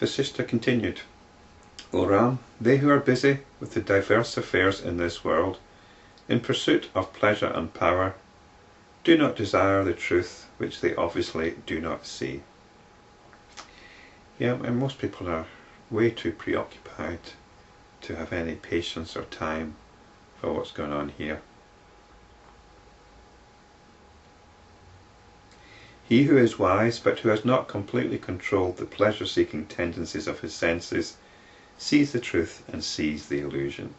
Vasishta continued, O Ram, they who are busy with the diverse affairs in this world, in pursuit of pleasure and power, do not desire the truth which they obviously do not see. Yeah, and most people are way too preoccupied to have any patience or time for what's going on here. He who is wise, but who has not completely controlled the pleasure-seeking tendencies of his senses, sees the truth and sees the illusion.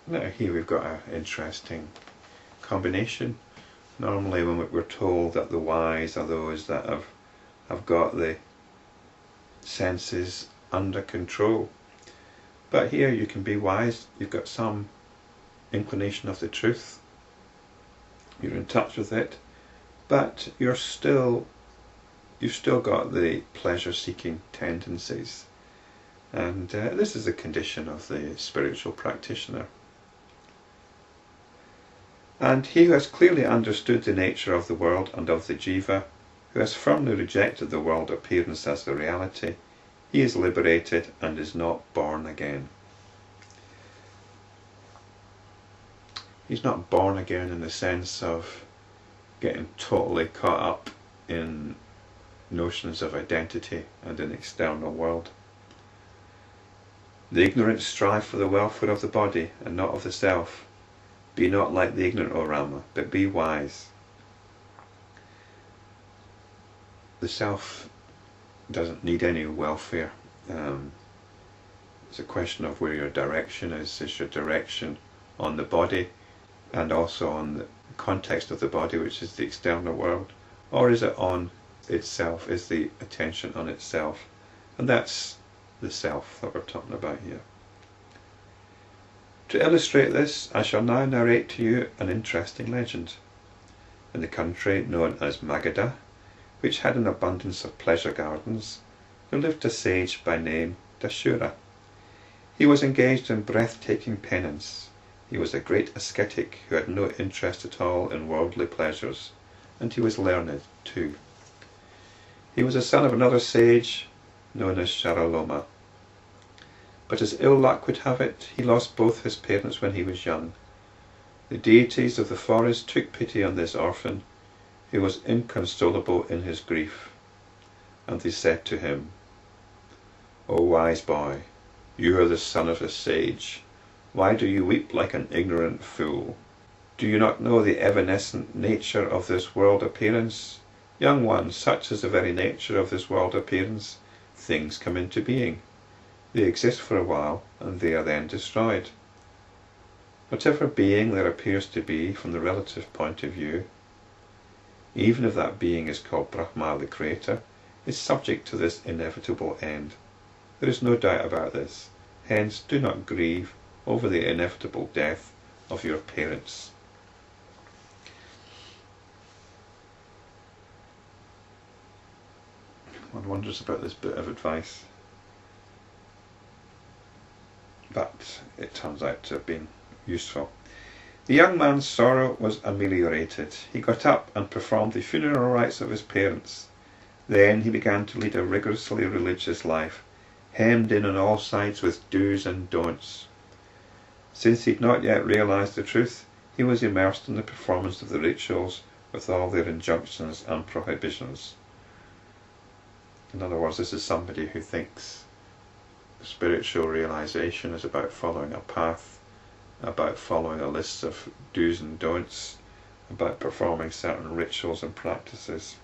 Now here we've got an interesting combination. Normally when we're told that the wise are those that have got the senses under control. But here you can be wise, you've got some inclination of the truth, you're in touch with it, but you've still got the pleasure-seeking tendencies. And this is a condition of the spiritual practitioner. And he who has clearly understood the nature of the world and of the jiva, who has firmly rejected the world appearance as the reality, he is liberated and is not born again. He's not born again in the sense of getting totally caught up in notions of identity and an external world. The ignorant strive for the welfare of the body and not of the self. Be not like the ignorant, O Rama, but be wise. The self doesn't need any welfare. It's a question of where your direction is. Is your direction on the body and also on the context of the body, which is the external world, or is it on itself? Is the attention on itself? And that's the self that we're talking about here. To illustrate this, I shall now narrate to you an interesting legend. In the country known as Magadha, which had an abundance of pleasure gardens, there lived a sage by name Dasura. He was engaged in breathtaking penance. He was a great ascetic who had no interest at all in worldly pleasures, and he was learned too. He was the son of another sage known as Sharaloma. But as ill luck would have it, he lost both his parents when he was young. The deities of the forest took pity on this orphan, who was inconsolable in his grief, and they said to him, O wise boy, you are the son of a sage. Why do you weep like an ignorant fool? Do you not know the evanescent nature of this world appearance? Young one, such is the very nature of this world appearance. Things come into being. They exist for a while, and they are then destroyed. Whatever being there appears to be from the relative point of view, even if that being is called Brahma, the Creator, is subject to this inevitable end. There is no doubt about this. Hence, do not grieve over the inevitable death of your parents. One wonders about this bit of advice, but it turns out to have been useful. The young man's sorrow was ameliorated. He got up and performed the funeral rites of his parents. Then he began to lead a rigorously religious life, hemmed in on all sides with do's and don'ts. Since he had not yet realized the truth, he was immersed in the performance of the rituals with all their injunctions and prohibitions. In other words, this is somebody who thinks spiritual realization is about following a path, about following a list of do's and don'ts, about performing certain rituals and practices.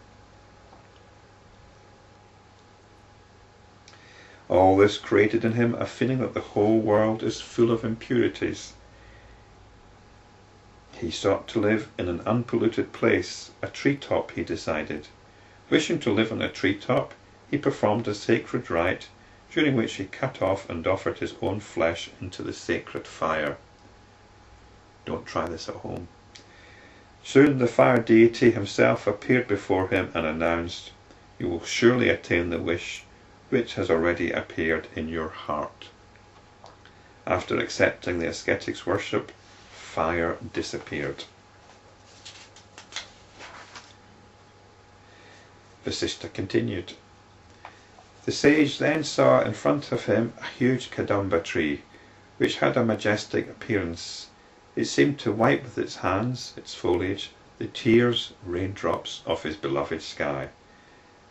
All this created in him a feeling that the whole world is full of impurities. He sought to live in an unpolluted place, a treetop, he decided. Wishing to live on a treetop, he performed a sacred rite, during which he cut off and offered his own flesh into the sacred fire. Don't try this at home. Soon the fire deity himself appeared before him and announced, "You will surely attain the wish which has already appeared in your heart." After accepting the ascetic's worship, fire disappeared. Vasishta continued, The sage then saw in front of him a huge Kadamba tree, which had a majestic appearance. It seemed to wipe with its hands, its foliage, the tears, raindrops of his beloved sky.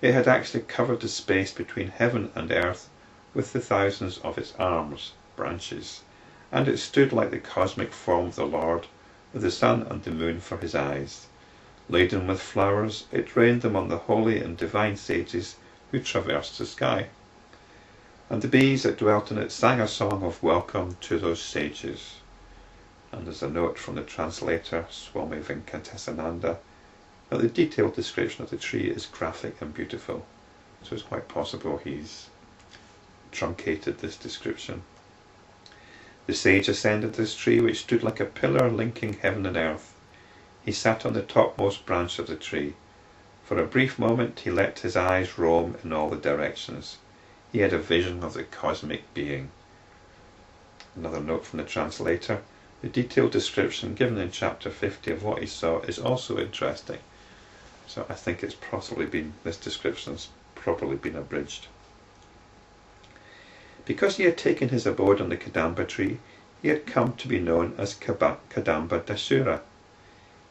It had actually covered the space between heaven and earth with the thousands of its arms, branches, and it stood like the cosmic form of the Lord, with the sun and the moon for his eyes. Laden with flowers, it rained them on the holy and divine sages who traversed the sky. And the bees that dwelt in it sang a song of welcome to those sages. And there's a note from the translator, Swami Venkatesananda, that the detailed description of the tree is graphic and beautiful. So it's quite possible he's truncated this description. The sage ascended this tree, which stood like a pillar linking heaven and earth. He sat on the topmost branch of the tree. For a brief moment he let his eyes roam in all the directions. He had a vision of the cosmic being. Another note from the translator. The detailed description given in chapter 50 of what he saw is also interesting. So I think this description's probably been abridged. Because he had taken his abode on the Kadamba tree, he had come to be known as Kadamba Dasura.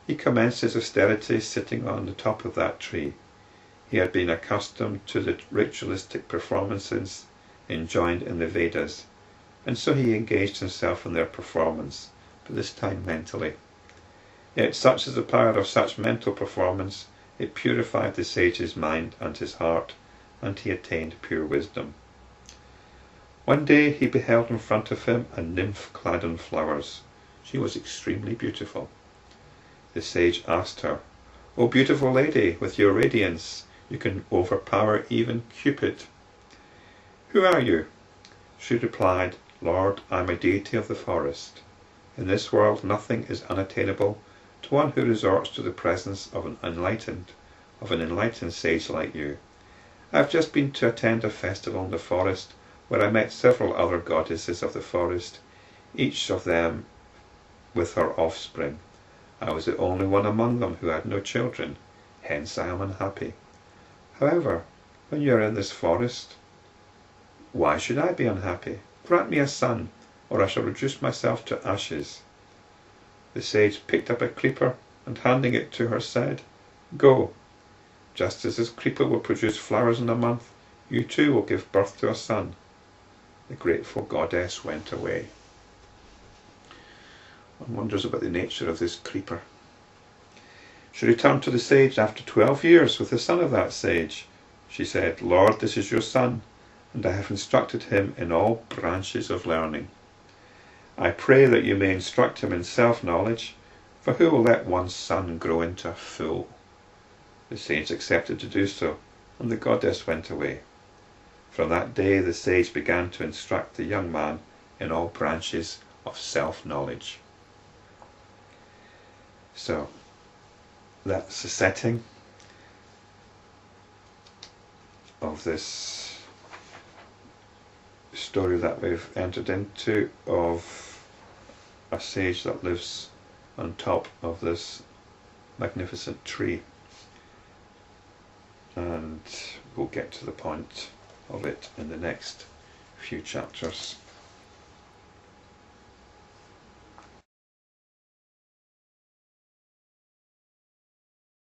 He commenced his austerities sitting on the top of that tree. He had been accustomed to the ritualistic performances enjoined in the Vedas, and so he engaged himself in their performance, but this time mentally. Yet such is the power of such mental performance, it purified the sage's mind and his heart, and he attained pure wisdom. One day he beheld in front of him a nymph clad in flowers. She was extremely beautiful. The sage asked her, "O beautiful lady, with your radiance, you can overpower even Cupid. Who are you?" She replied, "Lord, I am a deity of the forest. In this world nothing is unattainable to one who resorts to the presence of an enlightened sage like you. I have just been to attend a festival in the forest where I met several other goddesses of the forest, each of them with her offspring. I was the only one among them who had no children, hence I am unhappy. However, when you are in this forest, why should I be unhappy? Grant me a son, or I shall reduce myself to ashes." The sage picked up a creeper and handing it to her said, "Go. Just as this creeper will produce flowers in a month, you too will give birth to a son." The grateful goddess went away. One wonders about the nature of this creeper. She returned to the sage after 12 years with the son of that sage. She said, "Lord, this is your son, and I have instructed him in all branches of learning. I pray that you may instruct him in self-knowledge, for who will let one's son grow into a fool?" The sage accepted to do so, and the goddess went away. From that day the sage began to instruct the young man in all branches of self-knowledge. So, that's the setting of this story that we've entered into of a sage that lives on top of this magnificent tree. And we'll get to the point of it in the next few chapters.